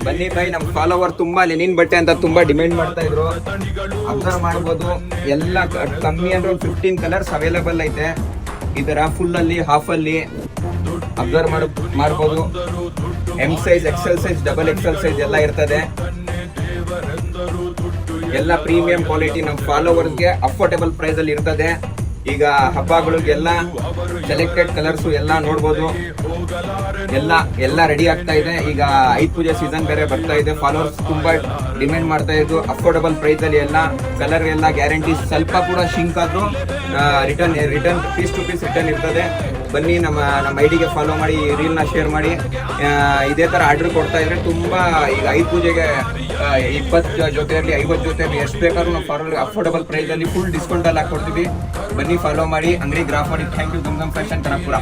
ಬನ್ನಿ ಬೈ, ನಮ್ ಫಾಲೋವರ್ ತುಂಬಾ ಲೆನಿನ್ ಬಟ್ಟೆ ಅಂತ ತುಂಬಾ ಡಿಮ್ಯಾಂಡ್ ಮಾಡ್ತಾ ಇದ್ರು. ಅಬ್ಸರ್ವ್ ಮಾಡ್ಬೋದು, ಎಲ್ಲ ಕಮ್ಮಿ ಅಂದ್ರೆ 15 ಕಲರ್ಸ್ ಅವೈಲೇಬಲ್ ಐತೆ. ಇದರ ಫುಲ್ ಅಲ್ಲಿ, ಹಾಫ್ ಅಲ್ಲಿ ಅಬ್ಸರ್ವ್ ಮಾಡ್ಬೋದು. M size, XL size, double XL size ಎಲ್ಲ ಇರ್ತದೆ. ಎಲ್ಲ ಪ್ರೀಮಿಯಂ ಕ್ವಾಲಿಟಿ, ನಮ್ಮ ಫಾಲೋವರ್ಸ್ಗೆ ಅಫೋರ್ಡೆಬಲ್ ಪ್ರೈಸ್ ಅಲ್ಲಿ ಇರ್ತದೆ. ಈಗ ಹಬ್ಬಗಳಿಗೆಲ್ಲ ಸೆಲೆಕ್ಟೆಡ್ ಕಲರ್ಸು ಎಲ್ಲ ನೋಡ್ಬೋದು. ಎಲ್ಲ ರೆಡಿ ಆಗ್ತಾ ಇದೆ. ಈಗ ಐದು ಪೂಜೆ ಸೀಸನ್ ಬೇರೆ ಬರ್ತಾ ಇದೆ. ಫಾಲೋವರ್ಸ್ ತುಂಬಾ ಡಿಮ್ಯಾಂಡ್ ಮಾಡ್ತಾ ಇದ್ದು ಅಫೋರ್ಡಬಲ್ ಪ್ರೈಸ್ ಅಲ್ಲಿ ಎಲ್ಲ ಕಲರ್ ಎಲ್ಲ ಗ್ಯಾರಂಟಿ. ಸ್ವಲ್ಪ ಕೂಡ ಶಿಂಕ್ ಆದ್ರೂ return piece to piece return ಇರ್ತದೆ. ಬನ್ನಿ, ನಮ್ಮ ಐಡಿಗೆ ಫಾಲೋ ಮಾಡಿ, ರೀಲ್ನ ಶೇರ್ ಮಾಡಿ. ಇದೇ ಥರ ಆರ್ಡರ್ ಕೊಡ್ತಾ ಇದ್ರೆ ತುಂಬ. ಈಗ ಐದು ಪೂಜೆಗೆ 20 ಜೊತೆ ಇರಲಿ, 50 ಜೊತೆ ಇರಲಿ, ಎಷ್ಟು ಬೇಕಾದ್ರೂ ನಾವು ಅಫೋರ್ಡಬಲ್ ಪ್ರೈಸಲ್ಲಿ ಫುಲ್ ಡಿಸ್ಕೌಂಟಲ್ಲಿ ಹಾಕ್ಕೊಡ್ತೀವಿ. ಬನ್ನಿ, ಫಾಲೋ ಮಾಡಿ, ಅಂಗಡಿ ಗ್ರಾಫ್ ಮಾಡಿ. ಥ್ಯಾಂಕ್ ಯು, ಗಮ್ ಫ್ಯಾಷನ್ ಕನಕಪುರ.